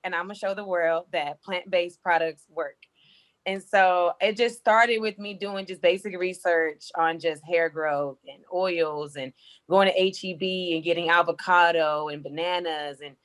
and I'm gonna show the world that plant-based products work. And so it just started with me doing just basic research on just hair growth and oils and going to HEB and getting avocado and bananas and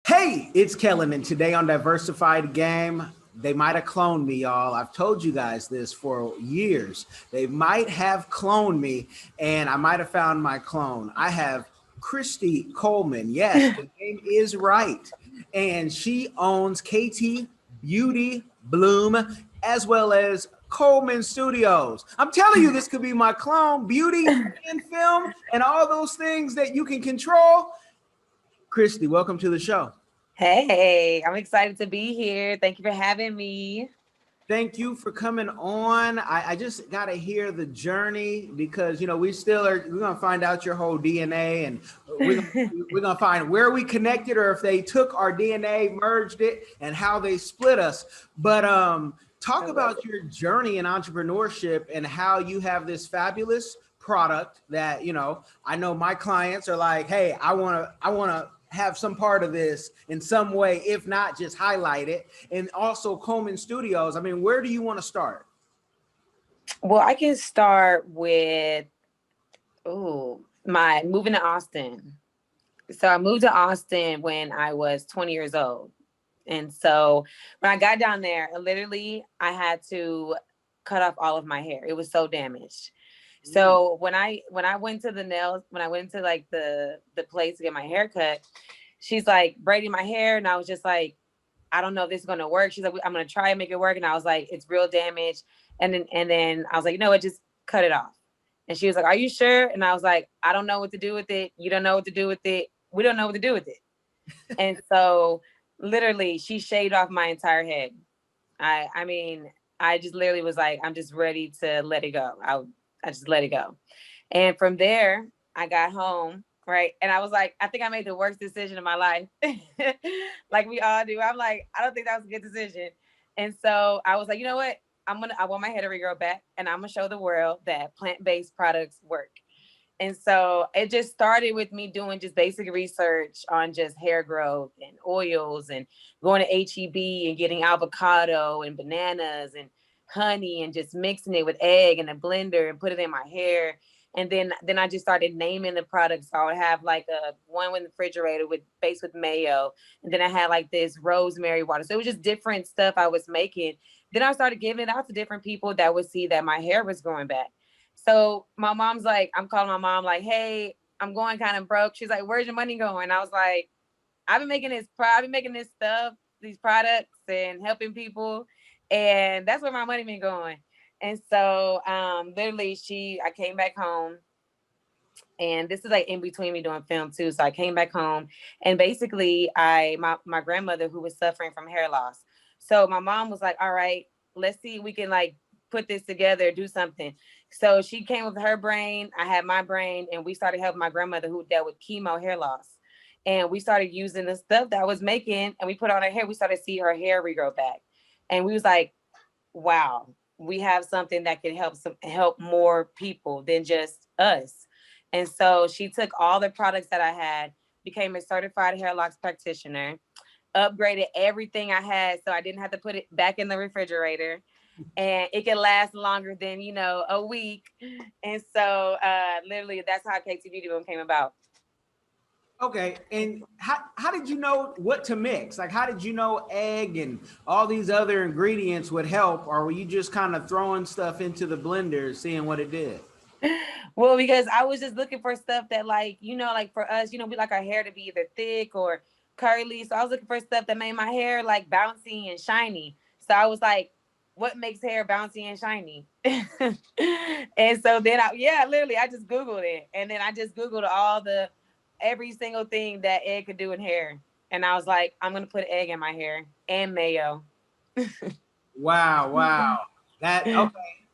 Hey, it's Kellen, and today on Diversified Game, they might have cloned me, y'all. I've told you guys this for years. They might have cloned me, and I might have found my clone. I have Kristie Coleman. Yes, the name is right. And she owns KT Beauty Bloom, as well as Coleman Studios. I'm telling you, this could be my clone. Beauty and film and all those things that you can control. Kristie, welcome to the show. Hey, I'm excited to be here. Thank you for having me. Thank you for coming on. I just got to hear the journey because, you know, we're going to find out your whole DNA and we're going to find where we connected or if they took our DNA, merged it, and how they split us. But talk about your journey in entrepreneurship and how you have this fabulous product that, you know, I know my clients are like, hey, I want to have some part of this in some way, if not just highlight it. And also Coleman Studios. I mean, where do you want to start? Well, I can start with, my moving to Austin. So I moved to Austin when I was 20 years old. And so when I got down there, literally I had to cut off all of my hair. It was so damaged. So when I went to like the place to get my hair cut, she's like braiding my hair. And I was just like, I don't know if this is going to work. She's like, I'm going to try and make it work. And I was like, it's real damage. And then I was like, you know what, just cut it off. And she was like, are you sure? And I was like, I don't know what to do with it. You don't know what to do with it. We don't know what to do with it. And so literally she shaved off my entire head. I mean, I just literally was like, I'm just ready to let it go. I just let it go. And from there, I got home, right? And I was like, I think I made the worst decision of my life. Like we all do. I'm like, I don't think that was a good decision. And so I was like, you know what? I want my hair to regrow back and I'm going to show the world that plant-based products work. And so it just started with me doing just basic research on just hair growth and oils and going to HEB and getting avocado and bananas and honey and just mixing it with egg in a blender and put it in my hair. And then I just started naming the products. So I would have like a one in the refrigerator based with mayo. And then I had like this rosemary water. So it was just different stuff I was making. Then I started giving it out to different people that would see that my hair was growing back. So my mom's like, I'm calling my mom like, hey, I'm going kind of broke. She's like, where's your money going? I was like, I've been making this stuff, these products and helping people. And that's where my money been going. And so literally I came back home and this is like in between me doing film too. So I came back home and basically my grandmother who was suffering from hair loss. So my mom was like, all right, let's see if we can like put this together, do something. So she came with her brain. I had my brain and we started helping my grandmother who dealt with chemo hair loss. And we started using the stuff that I was making and we put on her hair. We started to see her hair regrow back. And we was like, wow, we have something that can help more people than just us. And so she took all the products that I had, became a certified hair loss practitioner, upgraded everything I had so I didn't have to put it back in the refrigerator and it can last longer than, a week. And so literally that's how KT Beauty Boom came about. Okay. And how did you know what to mix? Like, how did you know egg and all these other ingredients would help? Or were you just kind of throwing stuff into the blender, seeing what it did? Well, because I was just looking for stuff that like for us, we like our hair to be either thick or curly. So I was looking for stuff that made my hair like bouncy and shiny. So I was like, what makes hair bouncy and shiny? And so then I just Googled it. And then I just Googled every single thing that egg could do in hair. And I was like, I'm going to put egg in my hair and mayo. Wow. Okay.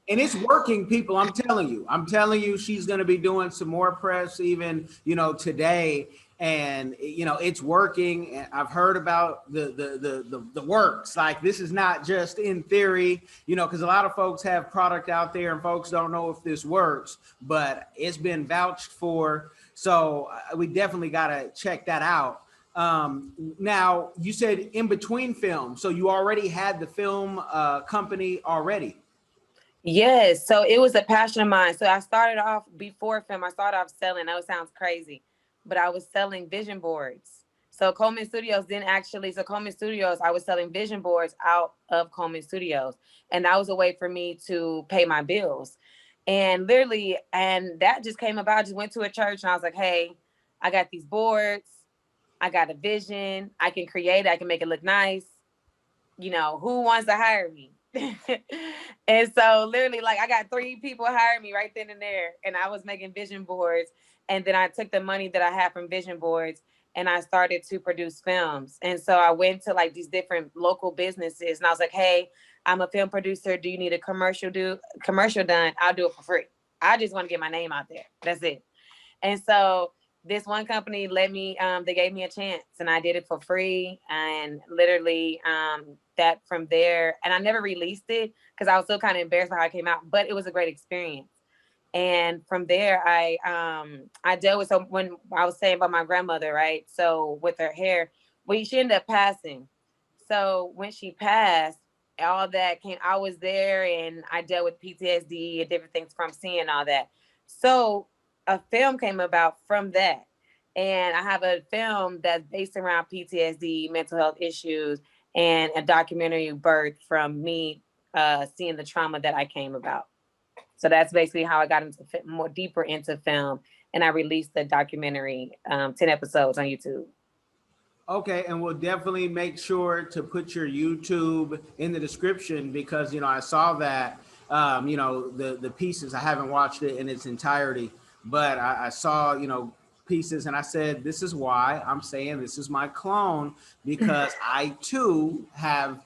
And it's working, people. I'm telling you, she's going to be doing some more press even, today. and it's working. And I've heard about the works. Like, this is not just in theory, because a lot of folks have product out there and folks don't know if this works, but it's been vouched for. So we definitely got to check that out. Now, you said in between films, so you already had the film company already. Yes. So it was a passion of mine. So I started off before film. I started off selling. I know it sounds crazy, but I was selling vision boards. So Coleman Studios didn't actually. So Coleman Studios, I was selling vision boards out of Coleman Studios, and that was a way for me to pay my bills. And literally, and that just came about. I just went to a church and I was like, "Hey, I got these boards. I got a vision. I can create it. I can make it look nice. Who wants to hire me?" And so literally, like, I got 3 people hiring me right then and there, and I was making vision boards. And then I took the money that I had from vision boards and I started to produce films. And so I went to like these different local businesses and I was like, "Hey, I'm a film producer. Do you need a commercial done? I'll do it for free. I just want to get my name out there. That's it." And so this one company let me, they gave me a chance and I did it for free. And literally, that from there, and I never released it because I was still kind of embarrassed by how it came out, but it was a great experience. And from there, I dealt with, so when I was saying about my grandmother, right? So with her hair, she ended up passing. So when she passed, all that came, I was there and I dealt with PTSD and different things from seeing all that. So a film came about from that. And I have a film that's based around PTSD, mental health issues, and a documentary birthed from me seeing the trauma that I came about. So that's basically how I got into more deeper into film, and I released the documentary, 10 episodes on YouTube. Okay, and we'll definitely make sure to put your YouTube in the description because I saw that the pieces. I haven't watched it in its entirety, but I saw pieces, and I said, this is why I'm saying this is my clone, because I too have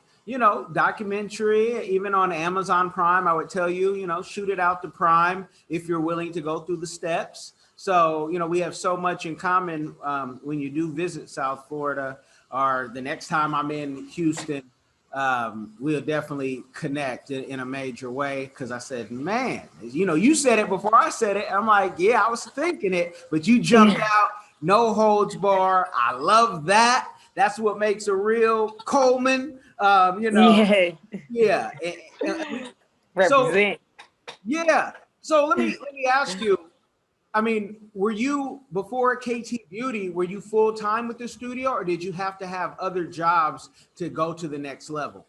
documentary, even on Amazon Prime. I would tell you, shoot it out to Prime if you're willing to go through the steps. So, we have so much in common when you do visit South Florida, or the next time I'm in Houston, we'll definitely connect in a major way. Because I said, man, you said it before I said it. I'm like, yeah, I was thinking it, but you jumped out, no holds bar. I love that. That's what makes a real Coleman. Yeah. Yeah. So, Represent. yeah. So let me ask you. I mean, were you, before KT Beauty, were you full time with the studio, or did you have to have other jobs to go to the next level?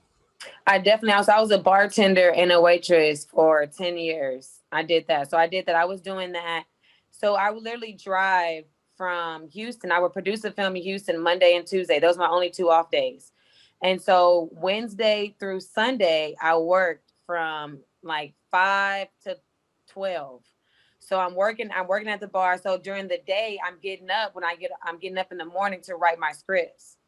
I was a bartender and a waitress for 10 years. I did that. So I did that. I was doing that. So I would literally drive from Houston. I would produce a film in Houston Monday and Tuesday. Those were my only 2 off days. And so Wednesday through Sunday, I worked from like 5 to 12. So I'm working at the bar. So during the day, I'm getting up in the morning to write my scripts.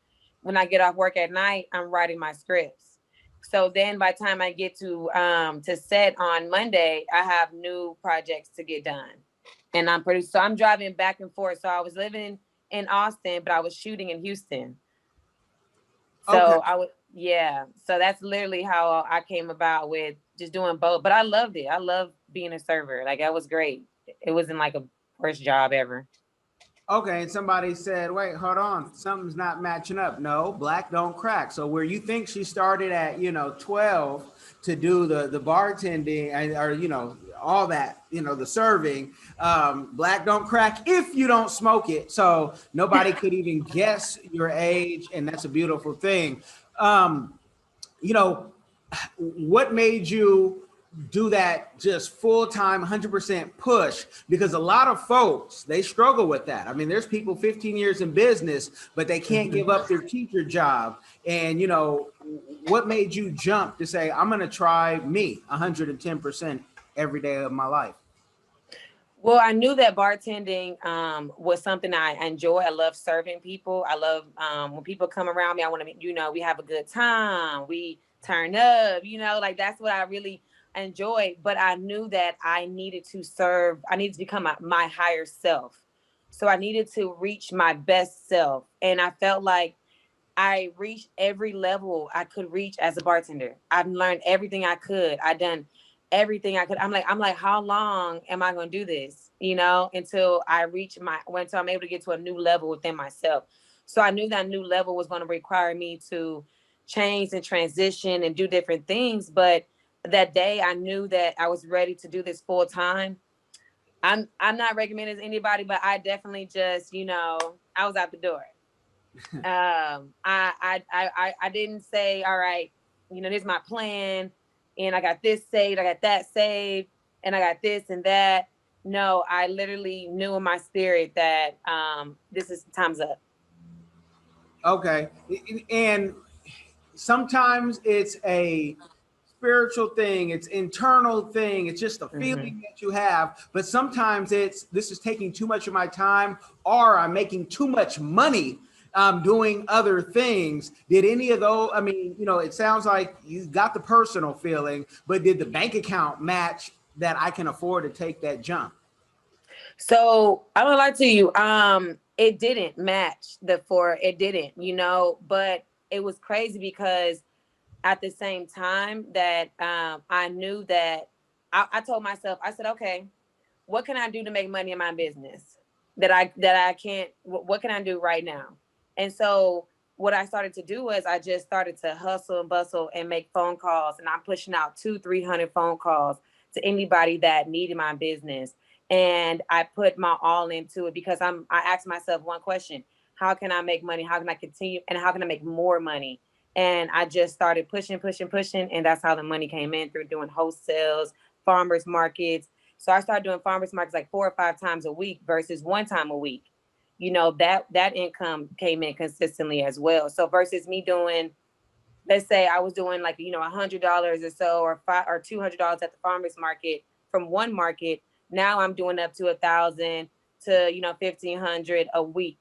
When I get off work at night, I'm writing my scripts. So then by the time I get to set on Monday, I have new projects to get done. And I'm pretty, so I'm driving back and forth. So I was living in Austin, but I was shooting in Houston. Okay. So yeah. So that's literally how I came about with just doing both. But I loved it. I love being a server. Like, that was great. It wasn't like a worst job ever. Okay, and somebody said, wait, hold on, something's not matching up. No, black don't crack. So where you think she started at, 12 to do the bartending and, or, all that, the serving, black don't crack if you don't smoke it. So nobody could even guess your age, and that's a beautiful thing. You know, what made you do that just full-time 100% push? Because a lot of folks, they struggle with that. I mean, there's people 15 years in business, but they can't give up their teacher job. And what made you jump to say, I'm going to try me 110% every day of my life? Well, I knew that bartending was something I enjoy. I love serving people. I love when people come around me. I want to, we have a good time. We turn up, like that's what I really enjoy. But I knew that I needed to serve. I needed to become my higher self. So I needed to reach my best self. And I felt like I reached every level I could reach as a bartender. I've learned everything I could. I done everything I could. I'm like, how long am I going to do this? Until I reach until I'm able to get to a new level within myself. So I knew that new level was going to require me to change and transition and do different things. But that day I knew that I was ready to do this full time. I'm not recommending to anybody, but I definitely just, I was out the door. I didn't say, all right, this is my plan, and I got this saved, I got that saved, and I got this and that. No, I literally knew in my spirit that this is time's up. Okay. And sometimes it's a spiritual thing, it's internal thing, it's just a feeling that you have. But sometimes this is taking too much of my time, or I'm making too much money doing other things. Did any of those, it sounds like you got the personal feeling, but did the bank account match that I can afford to take that jump? So I'm gonna lie to you. It didn't match it didn't, but it was crazy because at the same time that I knew that I told myself, I said, okay, what can I do to make money in my business that I can't, what can I do right now? And so what I started to do was I just started to hustle and bustle and make phone calls, and I'm pushing out 200-300 phone calls to anybody that needed my business. And I put my all into it because I asked myself one question: how can I make money? How can I continue? And how can I make more money? And I just started pushing, and that's how the money came in, through doing wholesales, farmers markets. So I started doing farmers markets like 4 or 5 times a week versus 1 time a week. That income came in consistently as well. So versus me doing, let's say I was doing like, $100 or so, or $200 at the farmers market from one market. Now I'm doing up to 1,000 to 1,500 a week.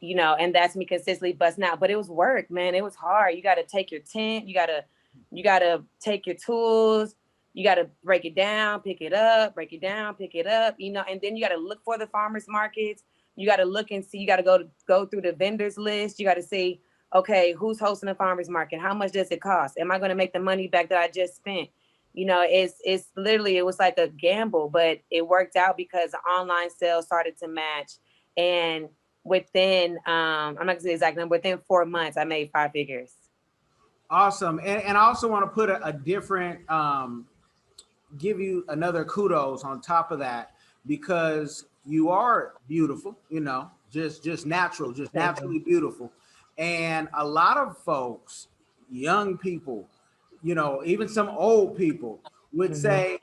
And that's me consistently busting out. But it was work, man. It was hard. You got to take your tent. You got to take your tools. You got to break it down, pick it up, break it down, pick it up, and then you got to look for the farmers markets. You got to look and see, you got to go through the vendors list. You got to see, okay, who's hosting a farmers market? How much does it cost? Am I going to make the money back that I just spent? It's literally, it was like a gamble, but it worked out because the online sales started to match. And within, I'm not gonna say the exact number, within 4 months, I made 5 figures. Awesome. And I also want to put a different, give you another kudos on top of that, because you are beautiful, just natural, just naturally beautiful. And a lot of folks, young people, even some old people would say,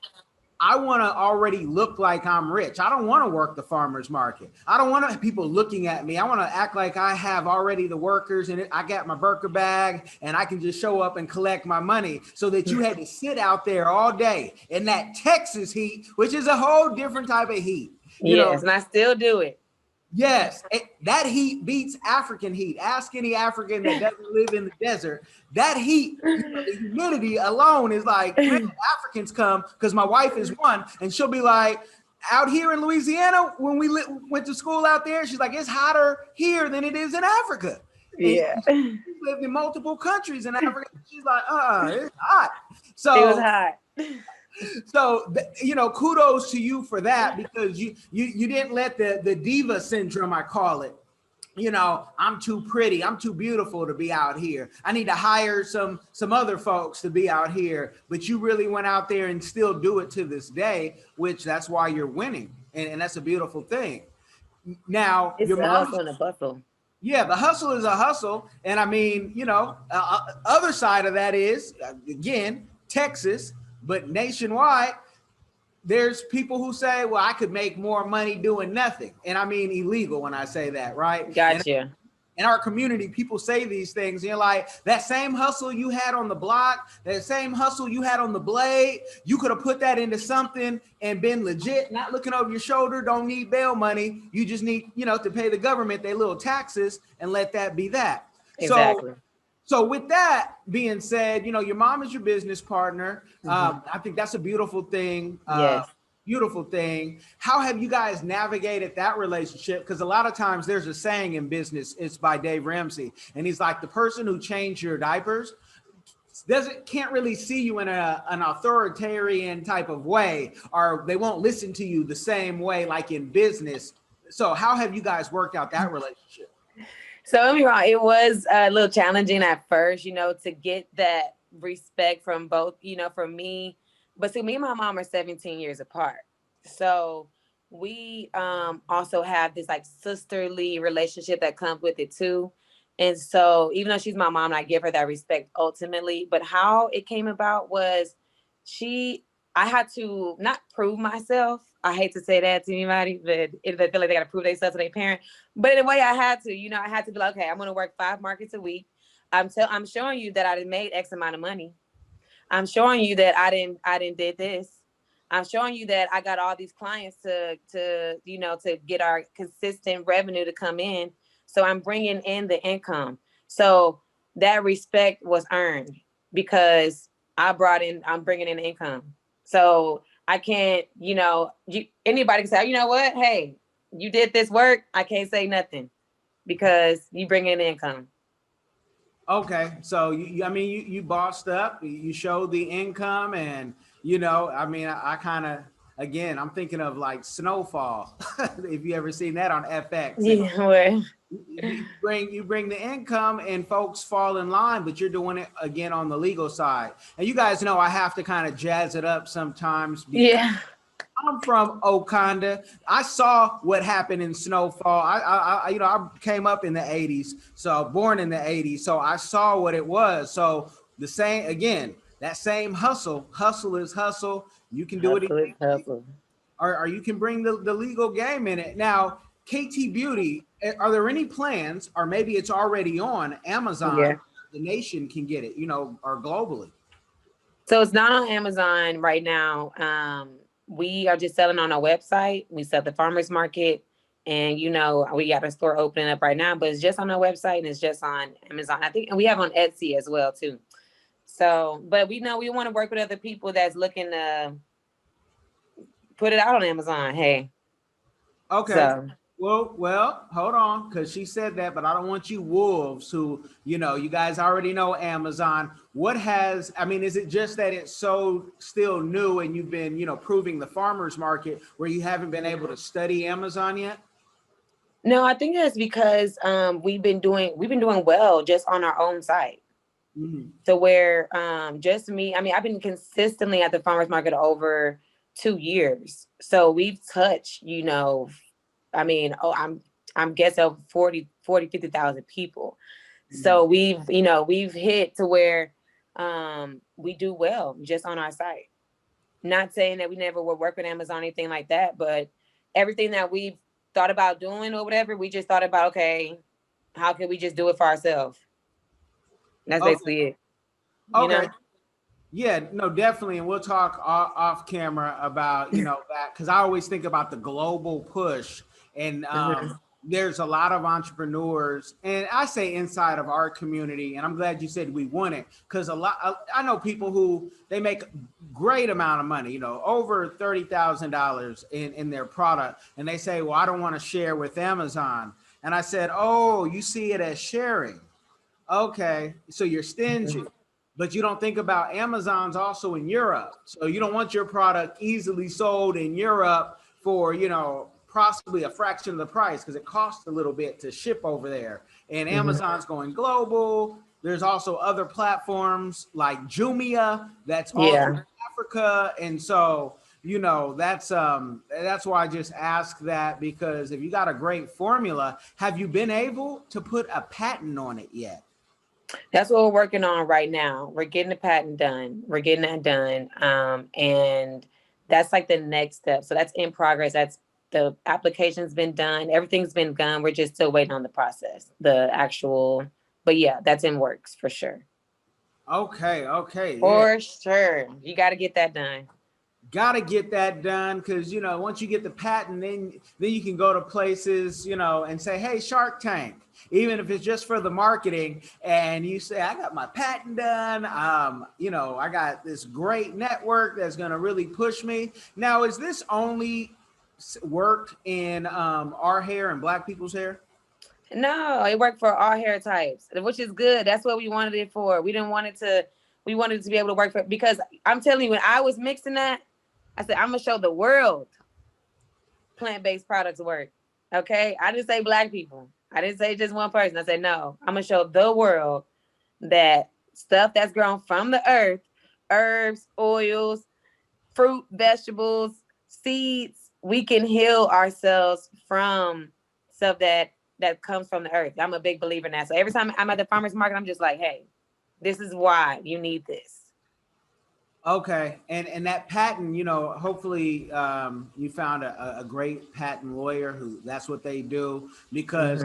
I want to already look like I'm rich. I don't want to work the farmer's market. I don't want people looking at me. I want to act like I have already the workers and I got my burger bag and I can just show up and collect my money, so that you had to sit out there all day in that Texas heat, which is a whole different type of heat. Yes, and I still do it. Yes, that heat beats African heat. Ask any African that doesn't live in the desert. That heat, the humidity alone is like, Africans come, because my wife is one, and she'll be like, out here in Louisiana, when we went to school out there, she's like, it's hotter here than it is in Africa. Yeah. And she lived in multiple countries in Africa. She's like, it's hot. So it was hot. So, kudos to you for that, because you didn't let the diva syndrome, I call it. I'm too pretty, I'm too beautiful to be out here. I need to hire some other folks to be out here. But you really went out there and still do it to this day, which that's why you're winning. And that's a beautiful thing. Now, it's your a hustle and a bustle. Yeah, the hustle is a hustle. And other side of that is, again, Texas. But nationwide, there's people who say, well, I could make more money doing nothing. And I mean illegal when I say that, right? Gotcha. In our community, people say these things. And you're like, that same hustle you had on the block, that same hustle you had on the blade, you could have put that into something and been legit, not looking over your shoulder, don't need bail money. You just need, to pay the government their little taxes and let that be that. Exactly. So with that being said, your mom is your business partner. I think that's a beautiful thing. Yes. beautiful thing. How have you guys navigated that relationship? Because a lot of times there's a saying in business, it's by Dave Ramsey, and he's like, the person who changed your diapers can't really see you in an authoritarian type of way, or they won't listen to you the same way like in business. So how have you guys worked out that relationship? So don't be wrong, it was a little challenging at first, to get that respect from both, from me. But see, me and my mom are 17 years apart. So we also have this like sisterly relationship that comes with it too. And so even though she's my mom, I give her that respect ultimately. But how it came about was I had to not prove myself. I hate to say that to anybody, but if they feel like they got to prove themselves to their parent. But in a way, I had to, I had to be like, okay, I'm going to work 5 markets a week. I'm showing you that I done made X amount of money. I'm showing you that I didn't did this. I'm showing you that I got all these clients to get our consistent revenue to come in. So I'm bringing in the income. So that respect was earned because I'm bringing in income. So I can't, anybody can say, you know what? Hey, you did this work. I can't say nothing because you bring in income. Okay, so you bossed up, you showed the income, and I kind of, again, I'm thinking of like Snowfall. If you ever seen that on FX. Yeah, you bring the income and folks fall in line, but you're doing it again on the legal side. And you guys know I have to kind of jazz it up sometimes. Yeah. I'm from Okanda. I saw what happened in Snowfall. I came up in the 80s, so born in the 80s. So I saw what it was. So the same, again, that same hustle is hustle. You can do it or you can bring the legal game in it. Now, KT Beauty, are there any plans, or maybe it's already on Amazon, yeah. the nation can get it, or globally? So it's not on Amazon right now. We are just selling on our website. We sell the farmers market, and we got a store opening up right now, but it's just on our website and it's just on Amazon. I think, and we have on Etsy as well too. So, but we know we want to work with other people that's looking to put it out on Amazon. Hey. Okay. So. Well, hold on, because she said that, but I don't want you wolves who, you guys already know Amazon. Is it just that it's so still new and you've been, proving the farmer's market where you haven't been able to study Amazon yet? No, I think that's because we've been doing well just on our own site. Mm-hmm. So where just me, I've been consistently at the farmer's market over 2 years. So we've touched, I'm guessing 40, 50,000 people. Mm-hmm. So we've hit to where we do well just on our site. Not saying that we never would work with Amazon or anything like that, but everything that we've thought about doing or whatever, we just thought about, okay, how can we just do it for ourselves? That's basically it. Okay. Yeah, no, definitely. And we'll talk off camera about, that, because I always think about the global push. And there's a lot of entrepreneurs, and I say inside of our community, and I'm glad you said we want it, because I know people who they make great amount of money, over $30,000 in their product. And they say, well, I don't want to share with Amazon. And I said, oh, you see it as sharing. Okay, so you're stingy. But you don't think about Amazon's also in Europe. So you don't want your product easily sold in Europe for, possibly a fraction of the price, because it costs a little bit to ship over there. And Amazon's going global. There's also other platforms like Jumia that's also in Africa. And so, that's why I just ask that, because if you got a great formula, have you been able to put a patent on it yet? That's what we're working on right now. We're getting the patent done. We're getting that done. And that's like the next step. So that's in progress. That's the application's been done. Everything's been done. We're just still waiting on the process, but yeah, that's in works for sure. Okay. For sure. You got to get that done. Gotta get that done, because once you get the patent, then you can go to places, and say, hey, Shark Tank, even if it's just for the marketing, and you say, I got my patent done, I got this great network that's gonna really push me. Now, is this only worked in our hair and Black people's hair? No, it worked for all hair types, which is good. That's what we wanted it for. We wanted it to be able to work for, because I'm telling you, when I was mixing that, I said, I'm gonna show the world plant-based products work. Okay. I didn't say Black people. I didn't say just one person. I said, no, I'm gonna show the world that stuff that's grown from the earth, herbs, oils, fruit, vegetables, seeds, we can heal ourselves from stuff that comes from the earth. I'm a big believer in that. So every time I'm at the farmer's market, I'm just like, hey, this is why you need this. Okay, and that patent, hopefully you found a great patent lawyer who that's what they do, because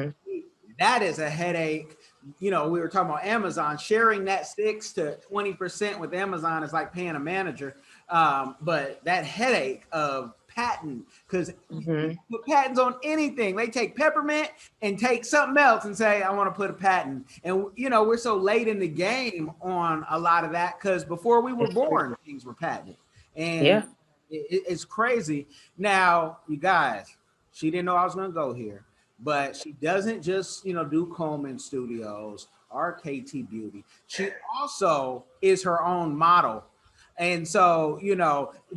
that is a headache. We were talking about Amazon, sharing that 6 to 20% with Amazon is like paying a manager. But that headache of patent, because you put patents on anything. They take peppermint and take something else and say, I want to put a patent. And, we're so late in the game on a lot of that, because before we were born, things were patented. And it's crazy. Now, you guys, she didn't know I was going to go here, but she doesn't just, do Coleman Studios or KT Beauty. She also is her own model. And so,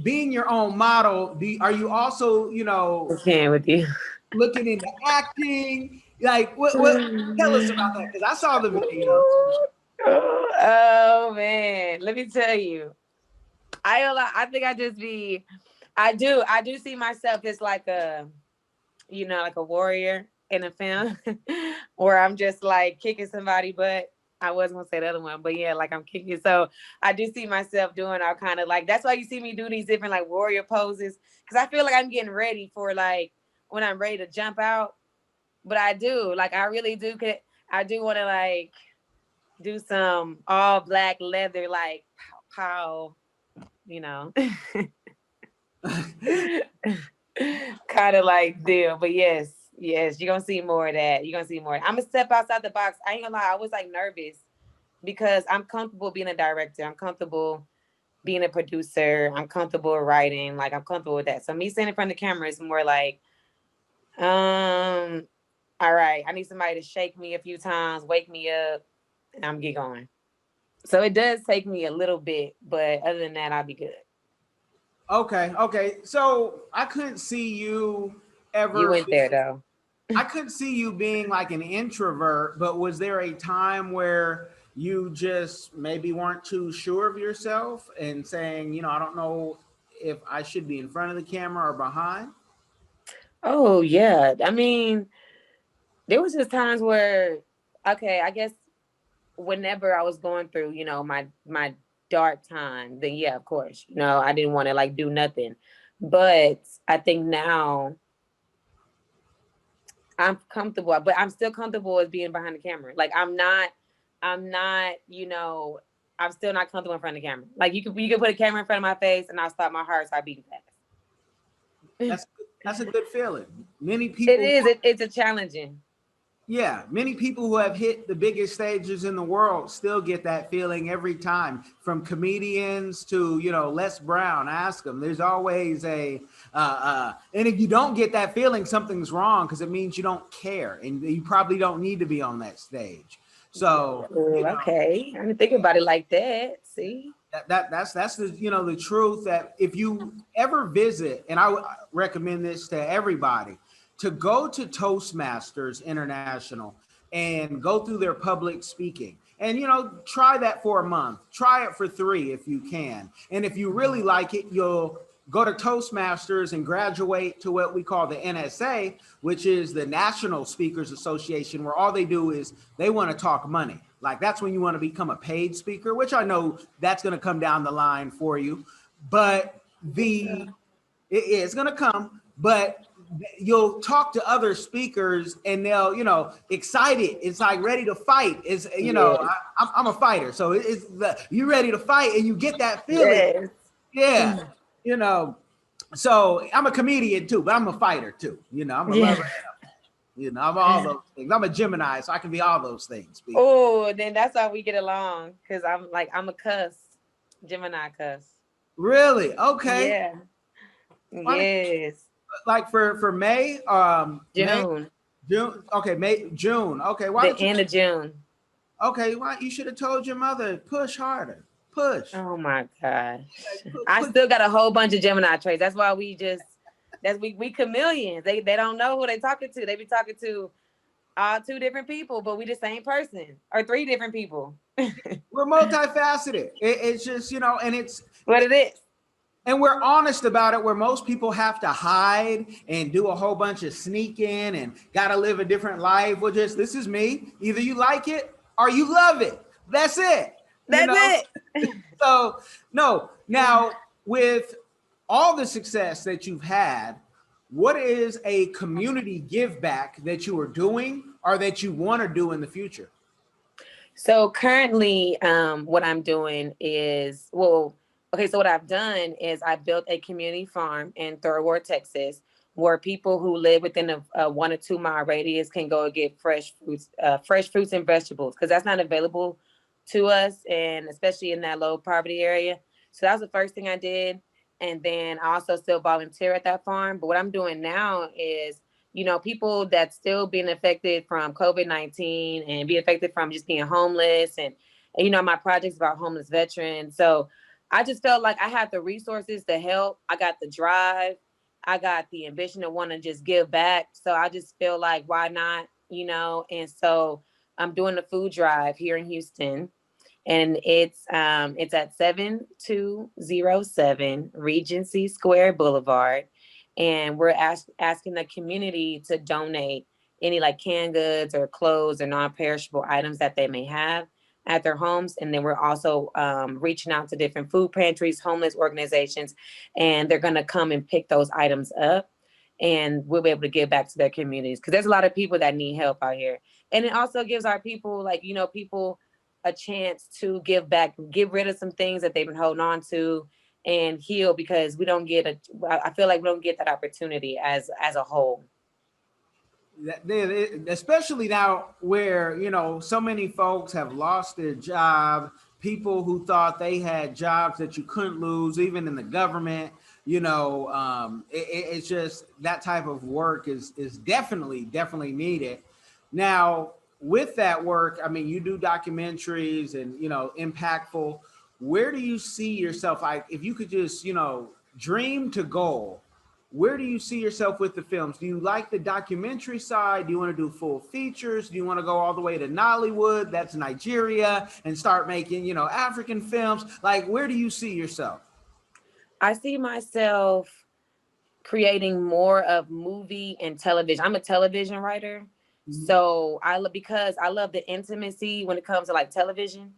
being your own model, are you also, with you looking into acting? Like, what tell us about that, because I saw the video. Oh man, let me tell you, I think I do see myself as like like a warrior in a film where I'm just like kicking somebody butt. I wasn't gonna say the other one, but yeah, like I'm kicking. So I do see myself doing all kind of like, that's why you see me do these different like warrior poses, because I feel like I'm getting ready for like when I'm ready to jump out. But I do, like, I really do. I do want to like do some all black leather, like pow, kind of like deal. But yes, you're gonna see more of that. You're gonna see more. I'm gonna step outside the box. I ain't gonna lie, I was like nervous because I'm comfortable being a director. I'm comfortable being a producer. I'm comfortable writing. Like, I'm comfortable with that. So me standing in front of the camera is more like, all right, I need somebody to shake me a few times, wake me up, and I'm get going. So it does take me a little bit, but other than that, I'll be good. Okay. So I couldn't see you ever. You went there though. I couldn't see you being like an introvert, but was there a time where you just maybe weren't too sure of yourself and saying, I don't know if I should be in front of the camera or behind? Oh yeah. I mean, there was just times where, okay, I guess whenever I was going through, my dark time, then yeah, of course, I didn't want to like do nothing. But I think now I'm comfortable, but I'm still comfortable as being behind the camera. Like I'm not, I'm still not comfortable in front of the camera. Like you could put a camera in front of my face and I'll stop my heart, start beating fast. That's a good feeling. Many people. It is. It's a challenging. Yeah, many people who have hit the biggest stages in the world still get that feeling every time. From comedians to Les Brown, ask them. There's always and if you don't get that feeling, something's wrong, because it means you don't care and you probably don't need to be on that stage. So okay, I didn't think about it like that. See, that's the the truth. That if you ever visit, and I would recommend this to everybody, to go to Toastmasters International and go through their public speaking, and try that for a month, try it for 3 if you can, and if you really like it, you'll go to Toastmasters and graduate to what we call the NSA, which is the National Speakers Association, where all they do is they want to talk money. Like, that's when you want to become a paid speaker, which I know that's going to come down the line for you, but it's going to come, but you'll talk to other speakers and they'll, excited. It's like ready to fight. It's, I'm a fighter. So you ready to fight and you get that feeling. Yes. Yeah. You know, so I'm a comedian too, but I'm a fighter too. You know, I'm a lover. You know, I'm all those things. I'm a Gemini, so I can be all those things. Oh, then that's how we get along. Cause I'm a cuss. Gemini cuss. Really? Okay. Yeah. Funny. Yes. Like for May, May, June. June. Okay, May, June. Okay, why The don't you? end of June. Okay, why you should have told your mother push harder, push. Oh my gosh. Like, I still got a whole bunch of Gemini traits. That's why we chameleons. They don't know who they talking to. They be talking to two different people, but we the same person or three different people. We're multifaceted. It's just, you know, and it's What it is. and we're honest about it, where most people have to hide and do a whole bunch of sneaking and got to live a different life. Well, just this is me. Either you like it or you love it. That's it. That's it. So, no. Now, with all the success that you've had, what is a community give back that you are doing or that you want to do in the future? So currently, what I'm doing is, okay, so what I've done is I built a community farm in Third Ward, Texas, where people who live within a 1 or 2 mile radius can go and get fresh fruits and vegetables, because that's not available to us, and especially in that low poverty area. So that was the first thing I did. And then I also still volunteer at that farm. But what I'm doing now is, people that's still being affected from COVID-19 and being affected from just being homeless. And my project's about homeless veterans. So I just felt like I had the resources to help. I got the drive. I got the ambition to want to just give back. So I just feel like, why not, And so I'm doing the food drive here in Houston. And it's at 7207 Regency Square Boulevard. And we're asking the community to donate any like canned goods or clothes or non-perishable items that they may have at their homes. And then we're also reaching out to different food pantries, homeless organizations, and they're going to come and pick those items up. And we'll be able to give back to their communities, because there's a lot of people that need help out here. And it also gives our people, people a chance to give back, get rid of some things that they've been holding on to, and heal, because I feel like we don't get that opportunity as a whole. Especially now where, so many folks have lost their job, people who thought they had jobs that you couldn't lose, even in the government, it's just that type of work is definitely needed. Now, with that work, I mean, you do documentaries and, impactful. Where do you see yourself? If you could just, dream to goal, where do you see yourself with the films? Do you like the documentary side? Do you want to do full features? Do you want to go all the way to Nollywood, that's Nigeria, and start making, African films? Like, where do you see yourself? I see myself creating more of movie and television. I'm a television writer. Mm-hmm. So because I love the intimacy when it comes to like television.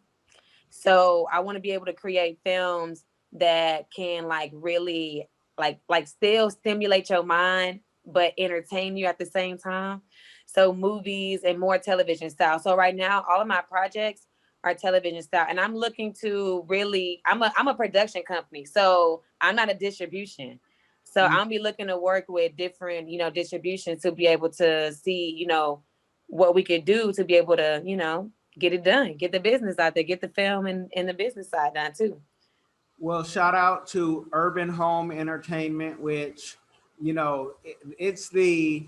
So I want to be able to create films that can like really like still stimulate your mind, but entertain you at the same time. So movies and more television style. So right now, all of my projects are television style, and I'm looking to really, I'm a production company. So I'm not a distribution. So I'll be looking to work with different, distribution to be able to see, what we could do to be able to, get it done, get the business out there, get the film and the business side done too. Well, shout out to Urban Home Entertainment, which, it's the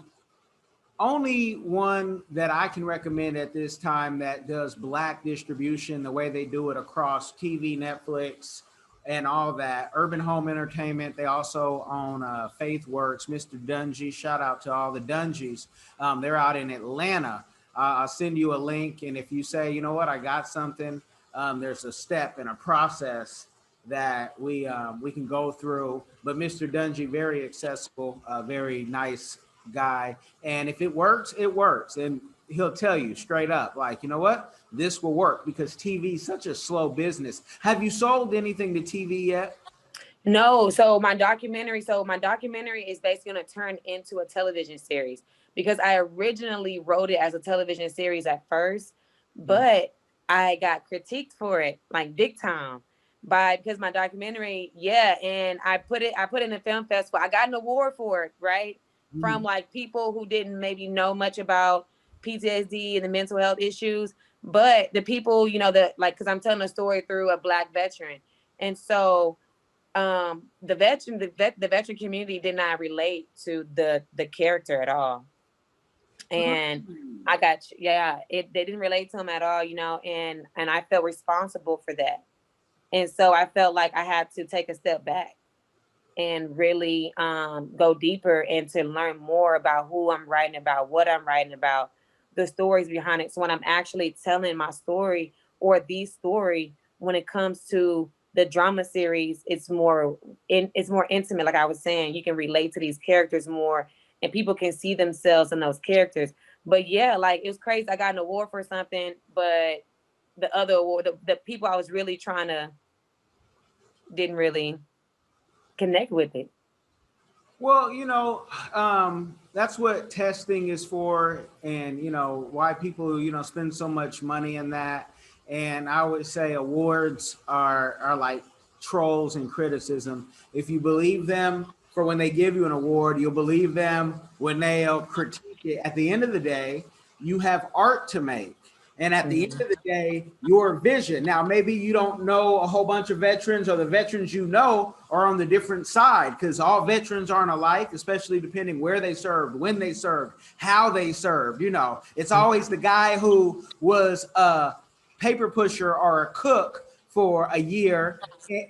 only one that I can recommend at this time that does Black distribution the way they do it across TV, Netflix, and all that. Urban Home Entertainment. They also own FaithWorks, Mr. Dungy. Shout out to all the Dungies. They're out in Atlanta. I'll send you a link. And if you say, you know what, I got something, there's a step and a process that we can go through. But Mr. Dungy, very accessible, very nice guy. And if it works, it works. And he'll tell you straight up, like, you know what, this will work, because TV is such a slow business. Have you sold anything to TV yet? No. So my documentary is basically going to turn into a television series, because I originally wrote it as a television series at first, but I got critiqued for it like big time, because my documentary, and I put it in a film festival. I got an award for it, right? From like people who didn't maybe know much about PTSD and the mental health issues, but the people, that like, because I'm telling a story through a Black veteran, and so the veteran community did not relate to the character at all, and I got they didn't relate to him at all, and I felt responsible for that. And so I felt like I had to take a step back and really go deeper and to learn more about who I'm writing about, what I'm writing about, the stories behind it. So when I'm actually telling my story or the story, when it comes to the drama series, it's more intimate. Like I was saying, you can relate to these characters more, and people can see themselves in those characters. But yeah, like it was crazy. I got an award for something, but the other award, the people I was really trying to didn't really connect with it. Well, that's what testing is for, and why people spend so much money in that. And I would say awards are like trolls and criticism. If you believe them for when they give you an award, you'll believe them when they'll critique it. At the end of the day, you have art to make. And at the end of the day, your vision. Now, maybe you don't know a whole bunch of veterans, or the veterans are on the different side, because all veterans aren't alike, especially depending where they served, when they served, how they served. It's always the guy who was a paper pusher or a cook for a year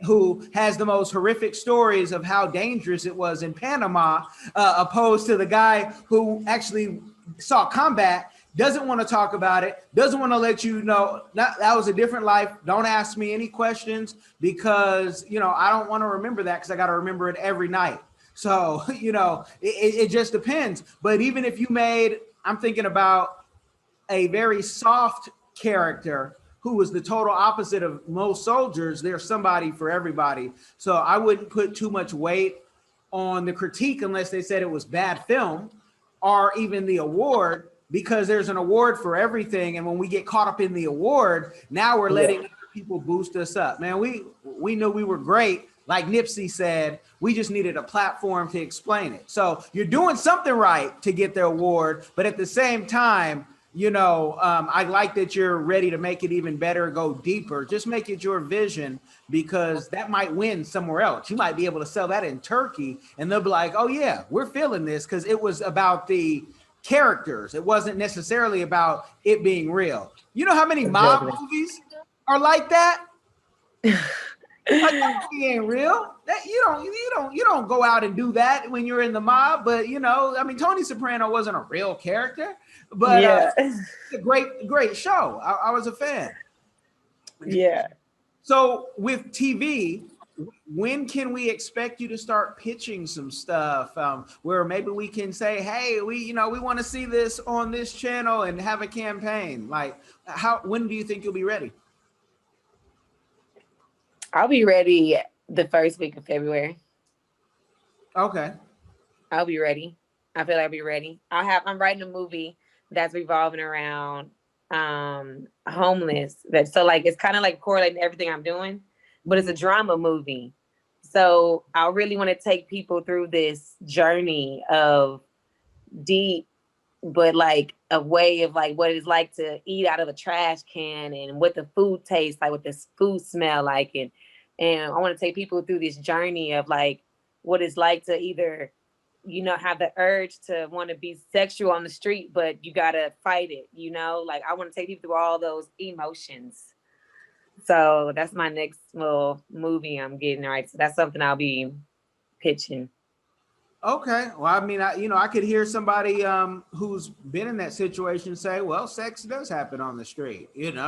who has the most horrific stories of how dangerous it was in Panama, opposed to the guy who actually saw combat, doesn't want to talk about it, doesn't want to let you know that was a different life. Don't ask me any questions, because, I don't want to remember that, because I got to remember it every night. So, it just depends. But even if you I'm thinking about a very soft character who was the total opposite of most soldiers, there's somebody for everybody. So I wouldn't put too much weight on the critique unless they said it was bad film, or even the award, because there's an award for everything. And when we get caught up in the award, now we're letting other people boost us up. Man, we knew we were great. Like Nipsey said, we just needed a platform to explain it. So you're doing something right to get the award, but at the same time, I like that you're ready to make it even better, go deeper. Just make it your vision, because that might win somewhere else. You might be able to sell that in Turkey, and they'll be like, oh yeah, we're feeling this, because it was about the characters. It wasn't necessarily about it being real. You know how many mob movies are like that? Like, that movie ain't real. That you don't go out and do that when you're in the mob. But Tony Soprano wasn't a real character, but it's a great show. I was a fan. Yeah. So with TV, when can we expect you to start pitching some stuff, where maybe we can say, hey, we want to see this on this channel and have a campaign? Like, when do you think you'll be ready? I'll be ready the first week of February. Okay. I'll be ready. I feel like I'll be ready. I'm writing a movie that's revolving around homeless. So like it's kind of like correlating everything I'm doing, but it's a drama movie. So I really want to take people through this journey of deep, but like a way of like what it's like to eat out of a trash can, and what the food tastes like, what this food smell like, and I want to take people through this journey of like what it's like to either have the urge to want to be sexual on the street, but you gotta fight it. Like I want to take people through all those emotions. So that's my next little movie I'm getting, right? So that's something I'll be pitching. Okay. Well, I could hear somebody who's been in that situation say, well, sex does happen on the street, and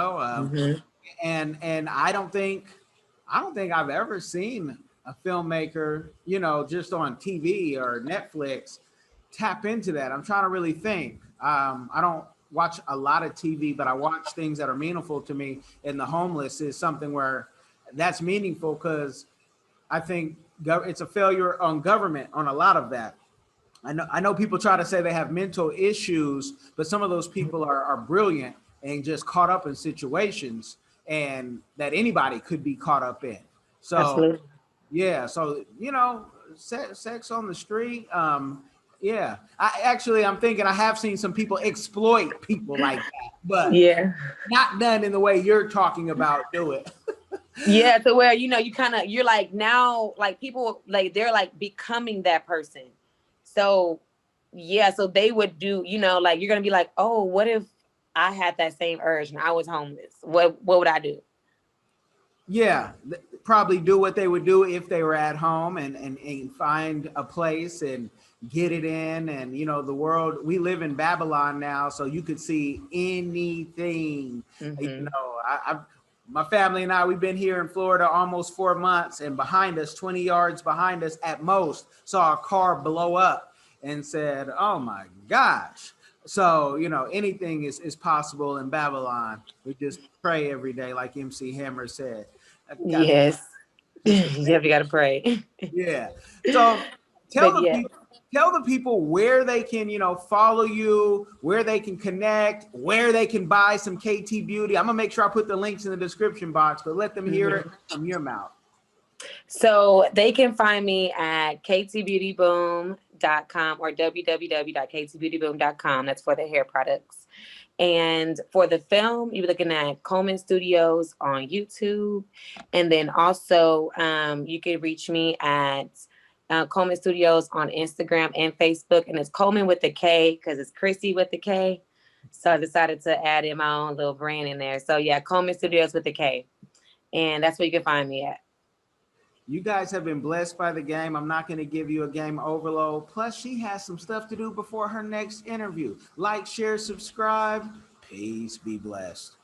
I don't think I've ever seen a filmmaker, just on TV or Netflix tap into that. I'm trying to really think. I don't watch a lot of TV, but I watch things that are meaningful to me. And the homeless is something where that's meaningful, because I think it's a failure on government on a lot of that. I know people try to say they have mental issues, but some of those people are brilliant and just caught up in situations and that anybody could be caught up in. So Absolutely. yeah, so sex on the street. Yeah, I'm thinking I have seen some people exploit people like that, but Yeah. not done in the way you're talking about. Do it. Yeah, to where you're like now like people like they're like becoming that person. So yeah, so they would do, like you're gonna be like, oh, what if I had that same urge and I was homeless? What would I do? Yeah, probably do what they would do if they were at home and find a place and get it in. And the world, we live in Babylon now, so you could see anything. Mm-hmm. My family and I, we've been here in Florida almost 4 months, and behind us, 20 yards behind us at most, saw a car blow up and said, oh my gosh. So, anything is possible in Babylon. We just pray every day, like MC Hammer said. I got Yes. just You definitely gotta pray. yeah. So tell But the yeah. people tell the people where they can, follow you, where they can connect, where they can buy some KT Beauty. I'm gonna make sure I put the links in the description box, but let them hear it from your mouth. So they can find me at ktbeautyboom.com or www.ktbeautyboom.com. That's for the hair products. And for the film, you're looking at Coleman Studios on YouTube. And then also you can reach me at Coleman Studios on Instagram and Facebook. And it's Coleman with the K because it's Kristie with the K. So I decided to add in my own little brand in there. So yeah, Coleman Studios with the K. And that's where you can find me at. You guys have been blessed by the game. I'm not going to give you a game overload. Plus, she has some stuff to do before her next interview. Like, share, subscribe. Peace. Be blessed.